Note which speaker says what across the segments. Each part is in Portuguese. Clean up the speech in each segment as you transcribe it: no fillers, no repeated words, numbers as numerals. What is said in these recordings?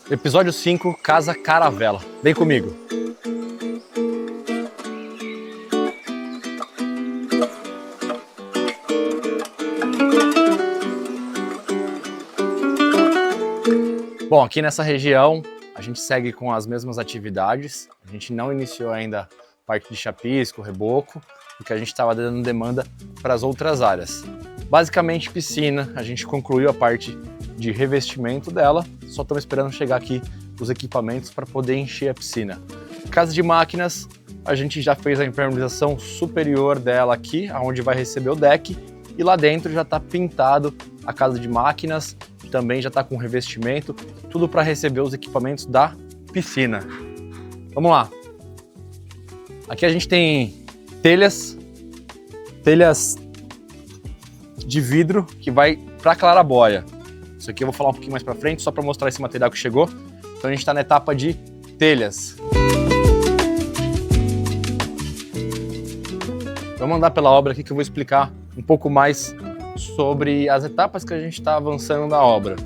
Speaker 1: Episódio 5, Casa Caravela. Vem comigo. Bom, aqui nessa região a gente segue com as mesmas atividades. A gente não iniciou ainda a parte de chapisco, reboco, porque a gente estava dando demanda para as outras áreas. Basicamente piscina, a gente concluiu a parte de revestimento dela, só estamos esperando chegar aqui os equipamentos para poder encher a piscina. Casa de máquinas, a gente já fez a impermeabilização superior dela aqui, onde vai receber o deck, e lá dentro já está pintado a casa de máquinas, também já está com revestimento, tudo para receber os equipamentos da piscina. Vamos lá. Aqui a gente tem telhas de vidro que vai para a claraboia. Isso aqui eu vou falar um pouquinho mais para frente, só para mostrar esse material que chegou. Então a gente está na etapa de telhas. Vamos andar pela obra aqui que eu vou explicar um pouco mais sobre as etapas que a gente está avançando na obra.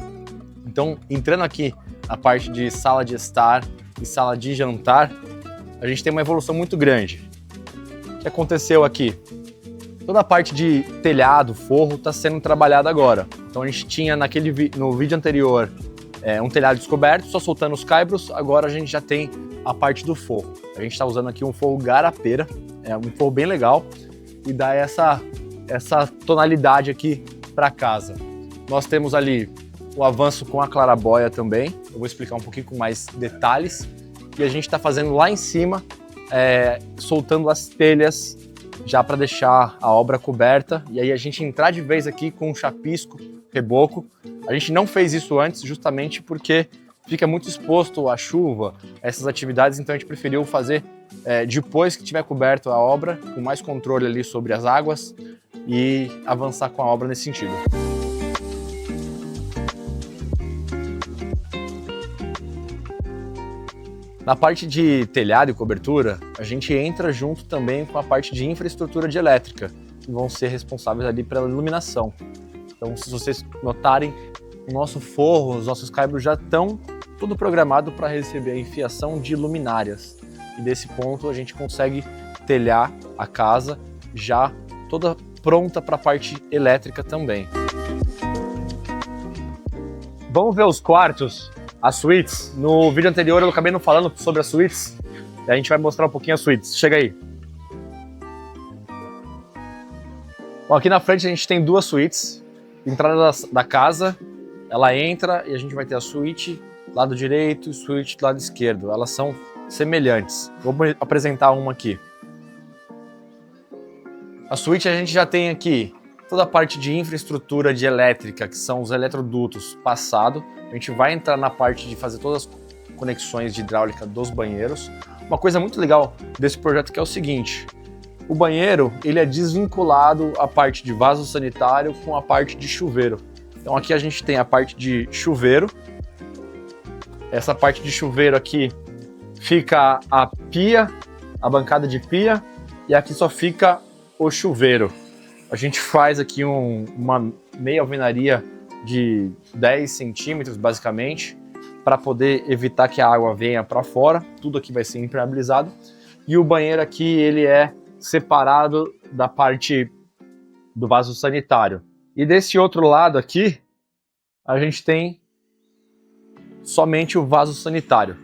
Speaker 1: Então, entrando aqui na parte de sala de estar e sala de jantar, a gente tem uma evolução muito grande. O que aconteceu aqui? Toda a parte de telhado, forro, está sendo trabalhada agora. Então a gente tinha no vídeo anterior um telhado descoberto, só soltando os caibros, agora a gente já tem a parte do forro. A gente está usando aqui um forro garapeira, é um forro bem legal e dá essa tonalidade aqui para casa. Nós temos ali o avanço com a claraboia também, eu vou explicar um pouquinho com mais detalhes. E a gente está fazendo lá em cima, soltando as telhas já para deixar a obra coberta e aí a gente entrar de vez aqui com um chapisco, reboco. A gente não fez isso antes justamente porque fica muito exposto à chuva, essas atividades, então a gente preferiu fazer depois que tiver coberto a obra, com mais controle ali sobre as águas e avançar com a obra nesse sentido. Na parte de telhado e cobertura, a gente entra junto também com a parte de infraestrutura de elétrica, que vão ser responsáveis ali pela iluminação. Então, se vocês notarem, o nosso forro, os nossos caibros já estão tudo programado para receber a enfiação de luminárias. E desse ponto a gente consegue telhar a casa já toda pronta para a parte elétrica também. Vamos ver os quartos? As suítes. No vídeo anterior eu acabei não falando sobre as suítes, e a gente vai mostrar um pouquinho as suítes. Chega aí. Bom, aqui na frente a gente tem duas suítes. Entrada da casa, ela entra e a gente vai ter a suíte lado direito e suíte do lado esquerdo. Elas são semelhantes. Vou apresentar uma aqui. A suíte a gente já tem aqui toda a parte de infraestrutura de elétrica, que são os eletrodutos passado. A gente vai entrar na parte de fazer todas as conexões de hidráulica dos banheiros. Uma coisa muito legal desse projeto que é o seguinte: o banheiro ele é desvinculado a parte de vaso sanitário com a parte de chuveiro. Então aqui a gente tem a parte de chuveiro. Essa parte de chuveiro aqui fica a pia, a bancada de pia, e aqui só fica o chuveiro. A gente faz aqui uma meia alvenaria de 10 centímetros, basicamente, para poder evitar que a água venha para fora. Tudo aqui vai ser impermeabilizado. E o banheiro aqui, ele é separado da parte do vaso sanitário. E desse outro lado aqui, a gente tem somente o vaso sanitário.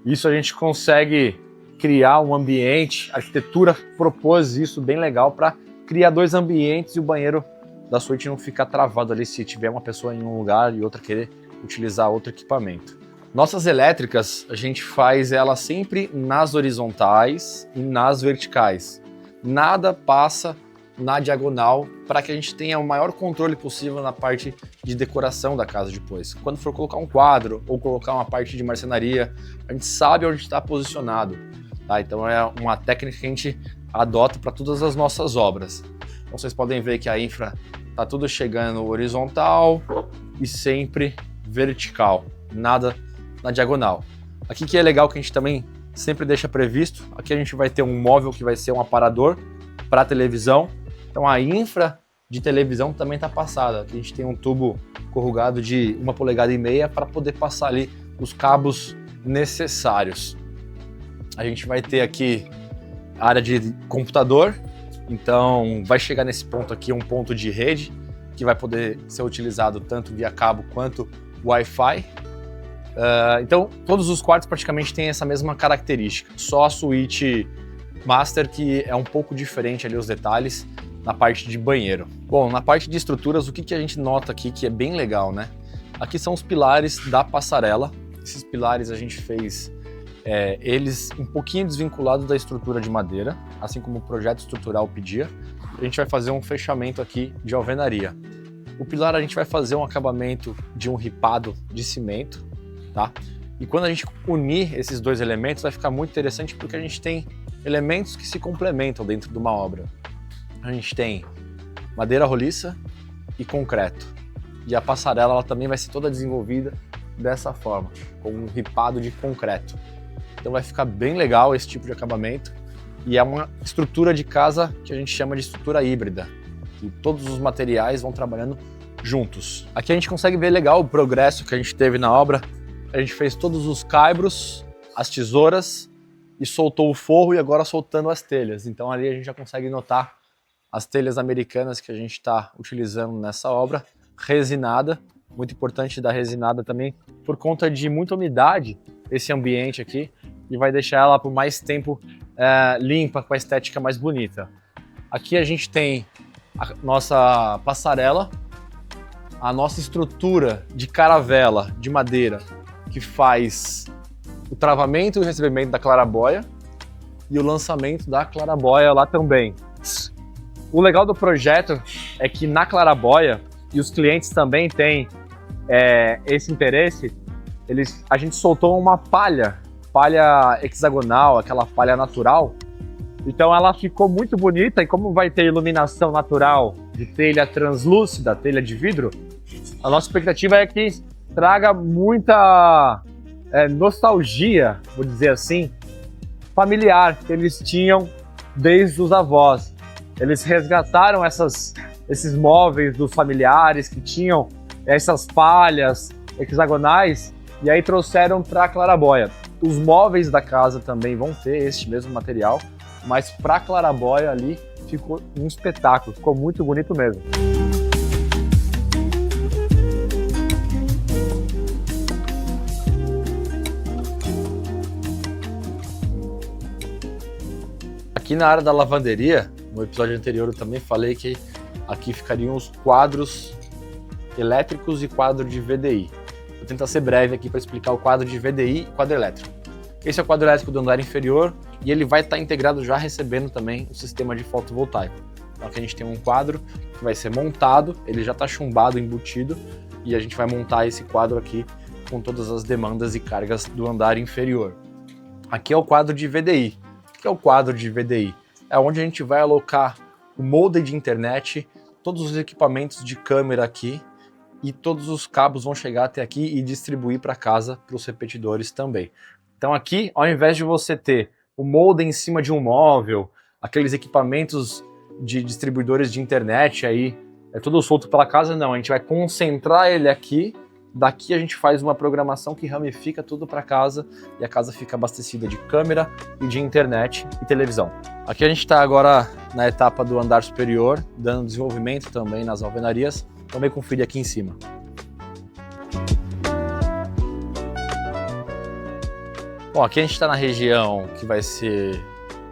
Speaker 1: Isso a gente consegue criar um ambiente, a arquitetura propôs isso bem legal para criar dois ambientes e o banheiro da suíte não ficar travado ali se tiver uma pessoa em um lugar e outra querer utilizar outro equipamento. Nossas elétricas, a gente faz ela sempre nas horizontais e nas verticais. Nada passa na diagonal para que a gente tenha o maior controle possível na parte de decoração da casa depois. Quando for colocar um quadro ou colocar uma parte de marcenaria, a gente sabe onde está posicionado. Tá? Então é uma técnica que a gente adota para todas as nossas obras. Então vocês podem ver que a infra está tudo chegando horizontal e sempre vertical, nada na diagonal. Aqui que é legal que a gente também sempre deixa previsto, aqui a gente vai ter um móvel que vai ser um aparador para televisão. Então a infra de televisão também está passada. Aqui a gente tem um tubo corrugado de 1,5 polegadas para poder passar ali os cabos necessários. A gente vai ter aqui a área de computador, então vai chegar nesse ponto aqui um ponto de rede que vai poder ser utilizado tanto via cabo quanto Wi-Fi. Então todos os quartos praticamente têm essa mesma característica, só a suíte master que é um pouco diferente ali os detalhes na parte de banheiro. Bom, na parte de estruturas, o que a gente nota aqui que é bem legal, né? Aqui são os pilares da passarela. Esses pilares a gente fez eles um pouquinho desvinculados da estrutura de madeira, assim como o projeto estrutural pedia. A gente vai fazer um fechamento aqui de alvenaria. O pilar a gente vai fazer um acabamento de um ripado de cimento, tá? E quando a gente unir esses dois elementos vai ficar muito interessante porque a gente tem elementos que se complementam dentro de uma obra. A gente tem madeira roliça e concreto. E a passarela ela também vai ser toda desenvolvida dessa forma, com um ripado de concreto. Então vai ficar bem legal esse tipo de acabamento. E é uma estrutura de casa que a gente chama de estrutura híbrida, que todos os materiais vão trabalhando juntos. Aqui a gente consegue ver legal o progresso que a gente teve na obra. A gente fez todos os caibros, as tesouras e soltou o forro e agora soltando as telhas. Então ali a gente já consegue notar as telhas americanas que a gente está utilizando nessa obra, resinada, muito importante da resinada também, por conta de muita umidade, esse ambiente aqui, e vai deixar ela por mais tempo limpa, com a estética mais bonita. Aqui a gente tem a nossa passarela, a nossa estrutura de caravela de madeira, que faz o travamento e o recebimento da claraboia, e o lançamento da claraboia lá também. O legal do projeto é que na claraboia, e os clientes também têm esse interesse, a gente soltou uma palha hexagonal, aquela palha natural. Então ela ficou muito bonita e como vai ter iluminação natural de telha translúcida, telha de vidro, a nossa expectativa é que traga muita nostalgia, vou dizer assim, familiar que eles tinham desde os avós. Eles resgataram esses móveis dos familiares que tinham essas palhas hexagonais e aí trouxeram para a claraboia. Os móveis da casa também vão ter este mesmo material, mas para a claraboia ali ficou um espetáculo, ficou muito bonito mesmo. Aqui na área da lavanderia, no episódio anterior eu também falei que aqui ficariam os quadros elétricos e quadro de VDI. Vou tentar ser breve aqui para explicar o quadro de VDI e quadro elétrico. Esse é o quadro elétrico do andar inferior e ele vai estar integrado já recebendo também o sistema de fotovoltaico. Então aqui a gente tem um quadro que vai ser montado, ele já está chumbado, embutido, e a gente vai montar esse quadro aqui com todas as demandas e cargas do andar inferior. Aqui é o quadro de VDI. O que é o quadro de VDI? É onde a gente vai alocar o modem de internet, todos os equipamentos de câmera aqui e todos os cabos vão chegar até aqui e distribuir para casa, para os repetidores também. Então aqui, ao invés de você ter o modem em cima de um móvel, aqueles equipamentos de distribuidores de internet aí, tudo solto pela casa, não, a gente vai concentrar ele aqui. Daqui a gente faz uma programação que ramifica tudo para casa e a casa fica abastecida de câmera e de internet e televisão. Aqui a gente está agora na etapa do andar superior, dando desenvolvimento também nas alvenarias. Também conferir aqui em cima. Bom, aqui a gente está na região que vai ser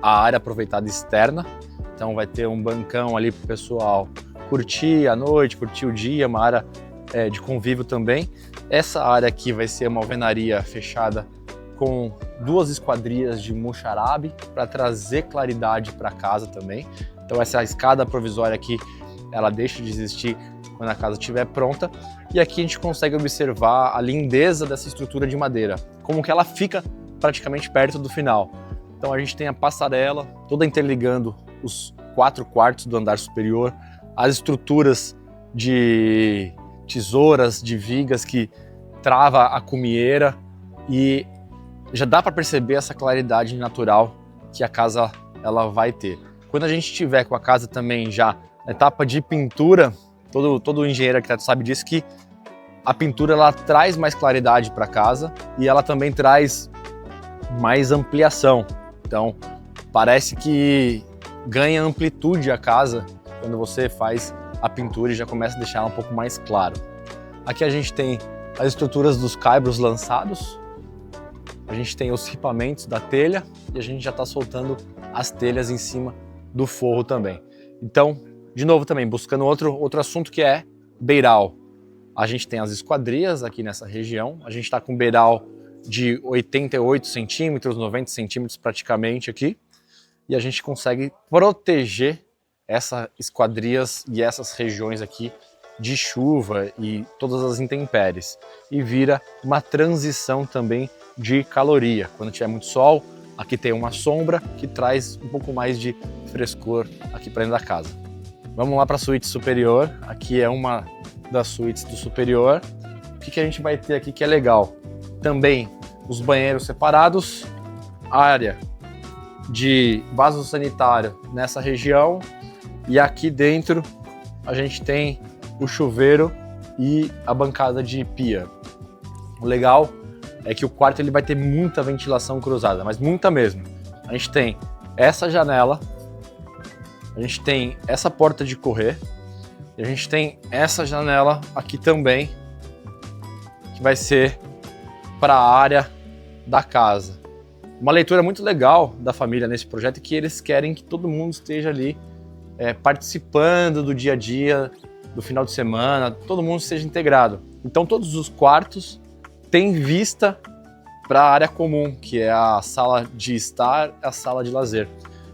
Speaker 1: a área aproveitada externa. Então vai ter um bancão ali para o pessoal curtir a noite, curtir o dia, uma área de convívio também. Essa área aqui vai ser uma alvenaria fechada com 2 esquadrias de muxarabe para trazer claridade para casa também. Então essa escada provisória aqui, ela deixa de existir quando a casa estiver pronta. E aqui a gente consegue observar a lindeza dessa estrutura de madeira, como que ela fica praticamente perto do final. Então a gente tem a passarela toda interligando os 4 quartos do andar superior, as estruturas de tesouras, de vigas que trava a cumieira e já dá para perceber essa claridade natural que a casa ela vai ter. Quando a gente tiver com a casa também já na etapa de pintura, todo engenheiro arquiteto sabe disso, que A pintura ela traz mais claridade para casa e ela também traz mais ampliação. Então parece que ganha amplitude a casa quando você faz a pintura e já começa a deixar ela um pouco mais claro. Aqui a gente tem as estruturas dos caibros lançados, a gente tem os ripamentos da telha e a gente já está soltando as telhas em cima do forro também. Então, de novo também, buscando outro assunto que é beiral. A gente tem as esquadrias aqui nessa região, a gente está com beiral de 88 centímetros, 90 centímetros praticamente aqui, e a gente consegue proteger essas esquadrias e essas regiões aqui de chuva e todas as intempéries. E vira uma transição também de caloria. Quando tiver muito sol, aqui tem uma sombra que traz um pouco mais de frescor aqui para dentro da casa. Vamos lá para a suíte superior. Aqui é uma das suítes do superior. O que a gente vai ter aqui que é legal? Também os banheiros separados, área de vaso sanitário nessa região, e aqui dentro a gente tem o chuveiro e a bancada de pia. O legal é que o quarto ele vai ter muita ventilação cruzada, mas muita mesmo. A gente tem essa janela, a gente tem essa porta de correr e a gente tem essa janela aqui também, que vai ser para a área da casa. Uma leitura muito legal da família nesse projeto é que eles querem que todo mundo esteja ali participando do dia a dia, do final de semana, todo mundo esteja integrado. Então todos os quartos têm vista para a área comum, que é a sala de estar, a sala de lazer.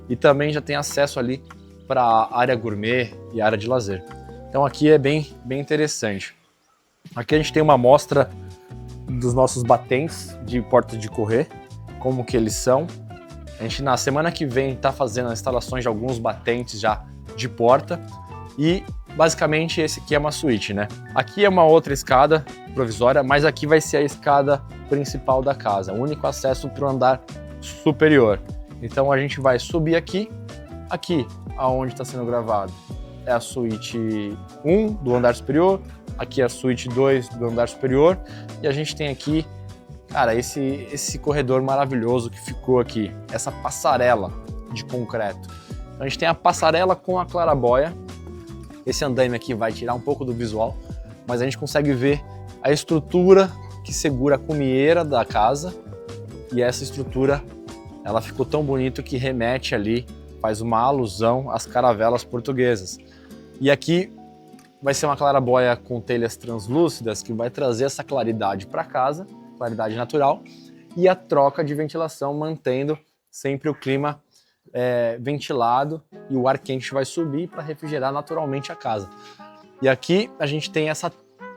Speaker 1: E também já tem acesso ali para a área gourmet e a área de lazer. Então aqui é bem interessante. Aqui a gente tem uma amostra dos nossos batentes de porta de correr, como que eles são. A gente na semana que vem está fazendo as instalações de alguns batentes já de porta e basicamente esse aqui é uma suíte, né? Aqui é uma outra escada provisória, mas aqui vai ser a escada principal da casa, o único acesso para o andar superior. Então a gente vai subir aqui aonde está sendo gravado é a suíte 1 do andar superior, aqui é a suíte 2 do andar superior e a gente tem aqui, cara, esse corredor maravilhoso que ficou aqui, essa passarela de concreto. Então a gente tem a passarela com a clarabóia. Esse andaime aqui vai tirar um pouco do visual, mas a gente consegue ver a estrutura que segura a cumieira da casa e essa estrutura ela ficou tão bonita que remete ali, faz uma alusão às caravelas portuguesas. E aqui vai ser uma clarabóia com telhas translúcidas que vai trazer essa claridade para casa, claridade natural, e a troca de ventilação mantendo sempre o clima ventilado e o ar quente vai subir para refrigerar naturalmente a casa. E aqui a gente tem essa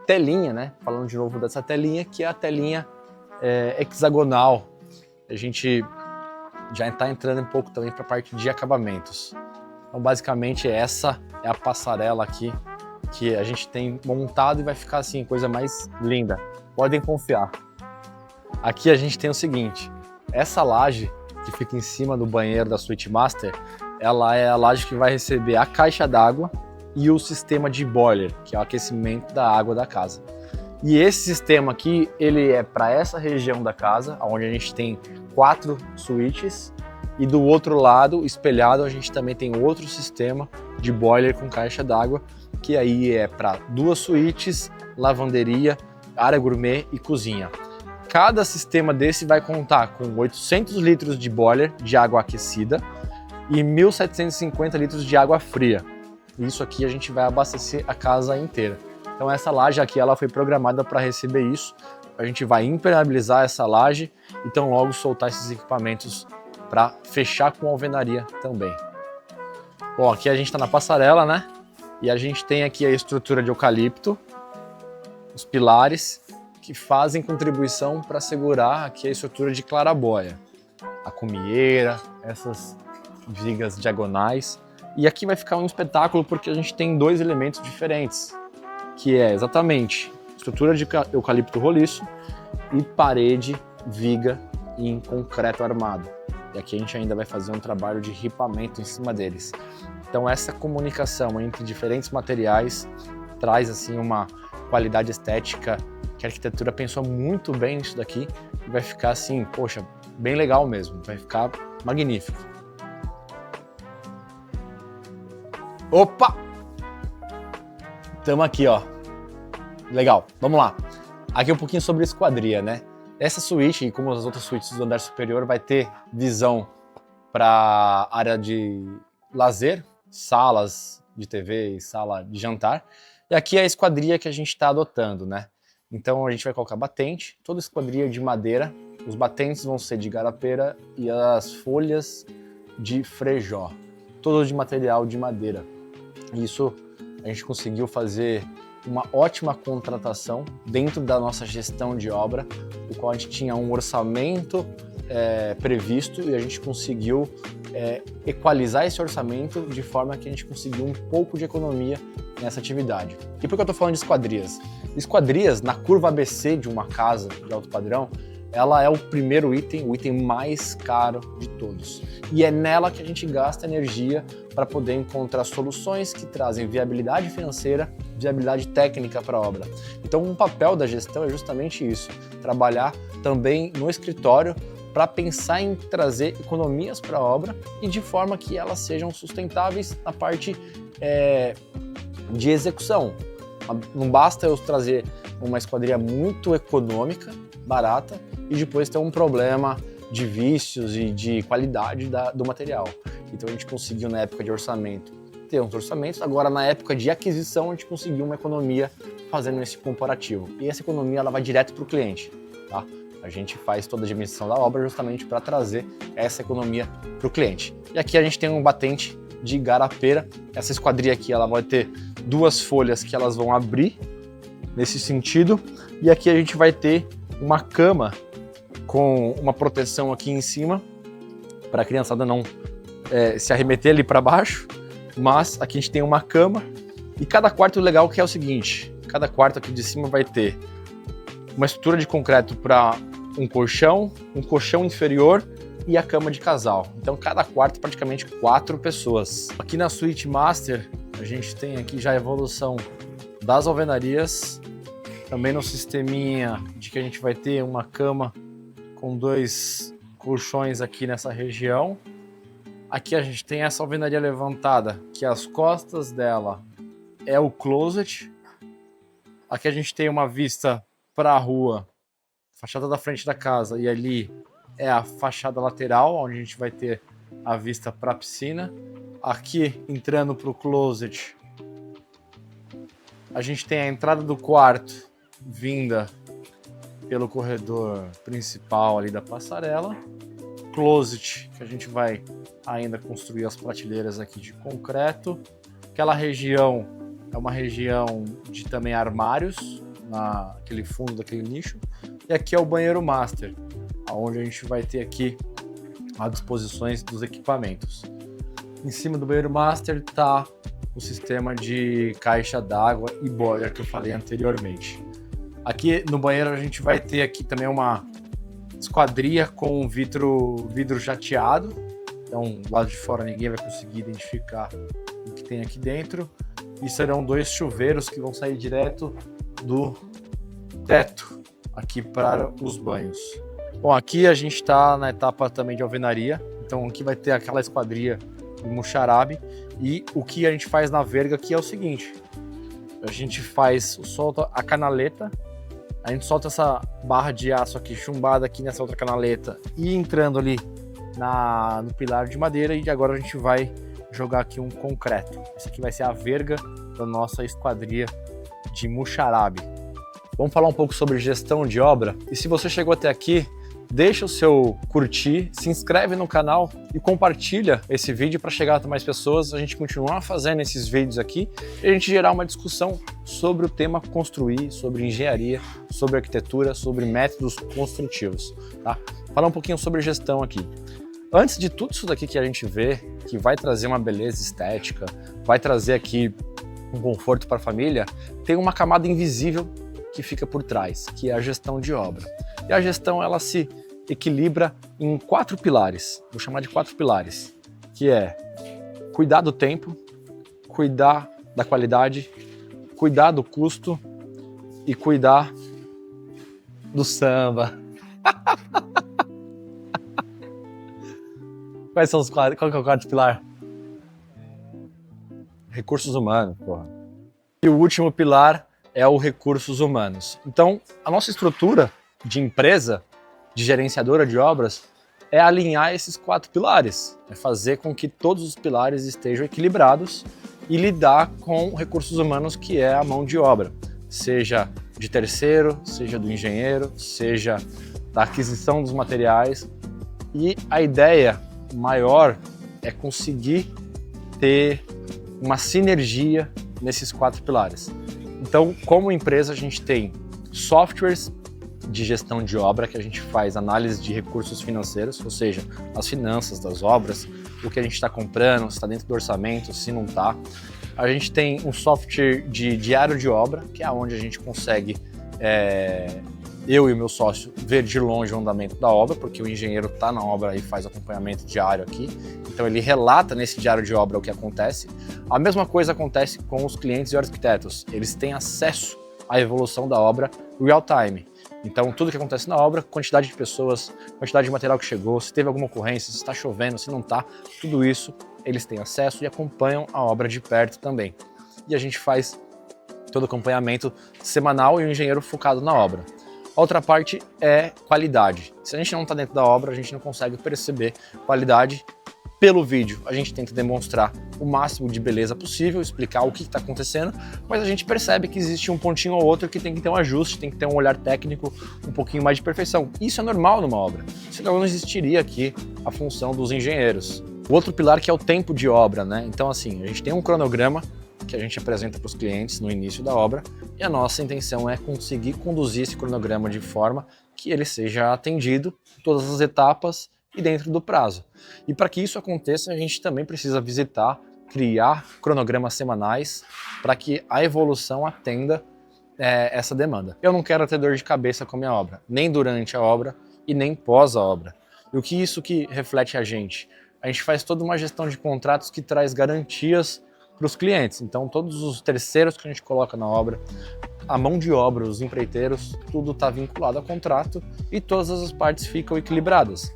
Speaker 1: telinha, né? Falando de novo dessa telinha, que é a telinha hexagonal. A gente já está entrando um pouco também para a parte de acabamentos. Então basicamente essa é a passarela aqui que a gente tem montado e vai ficar assim, coisa mais linda. Podem confiar. Aqui a gente tem o seguinte, essa laje que fica em cima do banheiro da Suite Master, ela é a laje que vai receber a caixa d'água e o sistema de boiler, que é o aquecimento da água da casa. E esse sistema aqui, ele é para essa região da casa, onde a gente tem 4 suítes, e do outro lado, espelhado, a gente também tem outro sistema de boiler com caixa d'água, que aí é para 2 suítes, lavanderia, área gourmet e cozinha. Cada sistema desse vai contar com 800 litros de boiler de água aquecida e 1.750 litros de água fria. Isso aqui a gente vai abastecer a casa inteira. Então essa laje aqui ela foi programada para receber isso. A gente vai impermeabilizar essa laje e então logo soltar esses equipamentos para fechar com alvenaria também. Bom, aqui a gente está na passarela, né? E a gente tem aqui a estrutura de eucalipto, os pilares, que fazem contribuição para segurar aqui a estrutura de clarabóia. A cumieira, essas vigas diagonais. E aqui vai ficar um espetáculo porque a gente tem 2 elementos diferentes, que é exatamente estrutura de eucalipto roliço e parede, viga em concreto armado. E aqui a gente ainda vai fazer um trabalho de ripamento em cima deles. Então essa comunicação entre diferentes materiais traz assim uma qualidade estética, que a arquitetura pensou muito bem nisso daqui e vai ficar assim, poxa, bem legal mesmo, vai ficar magnífico. Opa! Tamo aqui, ó. Legal, vamos lá. Aqui um pouquinho sobre esquadria, né? Essa suíte, como as outras suítes do andar superior, vai ter visão para área de lazer, salas de TV e sala de jantar. E aqui é a esquadria que a gente está adotando, né? Então a gente vai colocar batente, toda esquadria de madeira. Os batentes vão ser de garapeira e as folhas de frejó, todos de material de madeira. Isso a gente conseguiu fazer uma ótima contratação dentro da nossa gestão de obra, o qual a gente tinha um orçamento previsto e a gente conseguiu equalizar esse orçamento de forma que a gente conseguiu um pouco de economia nessa atividade. E por que eu estou falando de esquadrias? Esquadrias, na curva ABC de uma casa de alto padrão, ela é o primeiro item, o item mais caro de todos. E é nela que a gente gasta energia para poder encontrar soluções que trazem viabilidade financeira, viabilidade técnica para a obra. Então, um papel da gestão é justamente isso, trabalhar também no escritório para pensar em trazer economias para a obra e de forma que elas sejam sustentáveis na parte de execução. Não basta eu trazer uma esquadria muito econômica, barata, e depois ter um problema de vícios e de qualidade do material. Então a gente conseguiu na época de orçamento ter uns orçamentos, agora na época de aquisição a gente conseguiu uma economia fazendo esse comparativo. E essa economia ela vai direto para o cliente, tá? A gente faz toda a dimensão da obra justamente para trazer essa economia para o cliente. E aqui a gente tem um batente de garapeira. Essa esquadria aqui ela vai ter duas folhas que elas vão abrir nesse sentido. E aqui a gente vai ter uma cama com uma proteção aqui em cima para a criançada não se arremeter ali para baixo. Mas aqui a gente tem uma cama e cada quarto legal que é o seguinte, cada quarto aqui de cima vai ter uma estrutura de concreto para um colchão inferior e a cama de casal. Então cada quarto praticamente 4 pessoas. Aqui na suíte master a gente tem aqui já a evolução das alvenarias, também no sisteminha de que a gente vai ter uma cama com 2 colchões aqui nessa região. Aqui a gente tem essa alvenaria levantada, que as costas dela é o closet. Aqui a gente tem uma vista para a rua, fachada da frente da casa, e ali é a fachada lateral, onde a gente vai ter a vista para a piscina. Aqui, entrando para o closet, a gente tem a entrada do quarto, vinda pelo corredor principal ali da passarela. Closet, que a gente vai ainda construir as prateleiras aqui de concreto. Aquela região é uma região de também armários, naquele fundo daquele nicho. E aqui é o banheiro master, onde a gente vai ter aqui as disposições dos equipamentos. Em cima do banheiro master está o sistema de caixa d'água e boiler que eu falei anteriormente. Aqui no banheiro a gente vai ter aqui também uma esquadria com vidro jateado. Então, do lado de fora ninguém vai conseguir identificar o que tem aqui dentro. E serão 2 chuveiros que vão sair direto do teto aqui para os banhos. Bom, aqui a gente está na etapa também de alvenaria. Então aqui vai ter aquela esquadria de muxarabe. E o que a gente faz na verga aqui é o seguinte. A gente solta a canaleta. A gente solta essa barra de aço aqui chumbada aqui nessa outra canaleta e entrando ali no pilar de madeira, e agora a gente vai jogar aqui um concreto. Essa aqui vai ser a verga da nossa esquadria de muxarabe. Vamos falar um pouco sobre gestão de obra. E se você chegou até aqui, deixa o seu curtir, se inscreve no canal e compartilha esse vídeo para chegar a mais pessoas, a gente continuar fazendo esses vídeos aqui e a gente gerar uma discussão sobre o tema construir, sobre engenharia, sobre arquitetura, sobre métodos construtivos, tá? Falar um pouquinho sobre gestão aqui. Antes de tudo isso daqui que a gente vê, que vai trazer uma beleza estética, vai trazer aqui um conforto para a família, tem uma camada invisível que fica por trás, que é a gestão de obra. E a gestão ela se equilibra em 4 pilares, vou chamar de 4 pilares, que é cuidar do tempo, cuidar da qualidade, cuidar do custo e cuidar do samba. Quais são os quatro? Qual que é o quarto pilar? Recursos humanos, porra. E o último pilar é o recursos humanos. Então, a nossa estrutura de empresa, de gerenciadora de obras, é alinhar esses 4 pilares. É fazer com que todos os pilares estejam equilibrados e lidar com recursos humanos, que é a mão de obra. Seja de terceiro, seja do engenheiro, seja da aquisição dos materiais. E a ideia maior é conseguir ter uma sinergia nesses 4 pilares. Então, como empresa, a gente tem softwares de gestão de obra, que a gente faz análise de recursos financeiros, ou seja, as finanças das obras, o que a gente está comprando, se está dentro do orçamento, se não está. A gente tem um software de diário de obra, que é onde a gente consegue, eu e o meu sócio, ver de longe o andamento da obra, porque o engenheiro está na obra e faz acompanhamento diário aqui. Então ele relata nesse diário de obra o que acontece. A mesma coisa acontece com os clientes e arquitetos. Eles têm acesso à evolução da obra real time. Então tudo que acontece na obra, quantidade de pessoas, quantidade de material que chegou, se teve alguma ocorrência, se está chovendo, se não está, tudo isso eles têm acesso e acompanham a obra de perto também. E a gente faz todo o acompanhamento semanal e o engenheiro focado na obra. A outra parte é qualidade. Se a gente não está dentro da obra, a gente não consegue perceber qualidade. Pelo vídeo, a gente tenta demonstrar o máximo de beleza possível, explicar o que está acontecendo, mas a gente percebe que existe um pontinho ou outro que tem que ter um ajuste, tem que ter um olhar técnico, um pouquinho mais de perfeição. Isso é normal numa obra, senão não existiria aqui a função dos engenheiros. O outro pilar que é o tempo de obra, né? Então assim, a gente tem um cronograma que a gente apresenta para os clientes no início da obra e a nossa intenção é conseguir conduzir esse cronograma de forma que ele seja atendido em todas as etapas e dentro do prazo. E para que isso aconteça, a gente também precisa visitar, criar cronogramas semanais para que a evolução atenda essa demanda. Eu não quero ter dor de cabeça com a minha obra, nem durante a obra e nem pós a obra. E o que isso que reflete a gente? A gente faz toda uma gestão de contratos que traz garantias para os clientes. Então todos os terceiros que a gente coloca na obra, a mão de obra, os empreiteiros, tudo está vinculado ao contrato e todas as partes ficam equilibradas.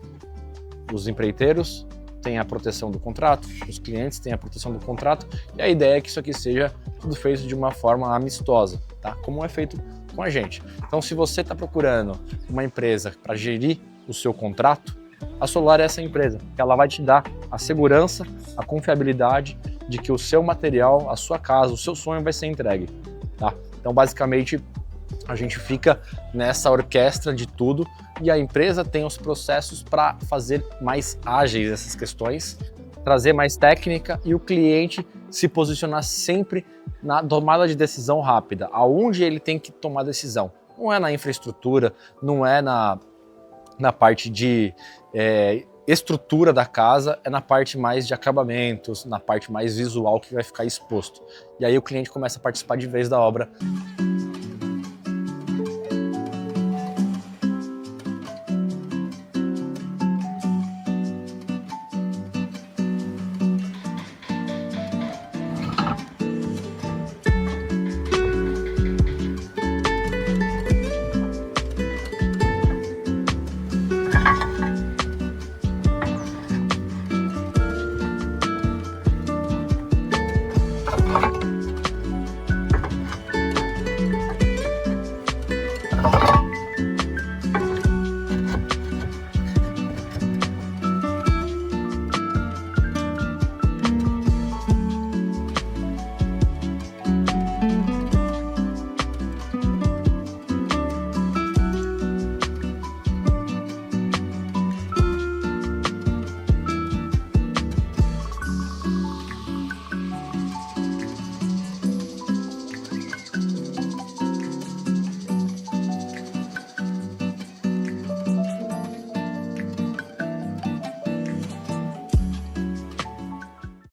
Speaker 1: Os empreiteiros têm a proteção do contrato, os clientes têm a proteção do contrato e a ideia é que isso aqui seja tudo feito de uma forma amistosa, tá? Como é feito com a gente. Então, se você está procurando uma empresa para gerir o seu contrato, a Solar é essa empresa, que ela vai te dar a segurança, a confiabilidade de que o seu material, a sua casa, o seu sonho vai ser entregue, tá? Então, basicamente, a gente fica nessa orquestra de tudo e a empresa tem os processos para fazer mais ágeis essas questões, trazer mais técnica e o cliente se posicionar sempre na tomada de decisão rápida, aonde ele tem que tomar decisão. Não é na infraestrutura, não é na parte de estrutura da casa, é na parte mais de acabamentos, na parte mais visual que vai ficar exposto. E aí o cliente começa a participar de vez da obra.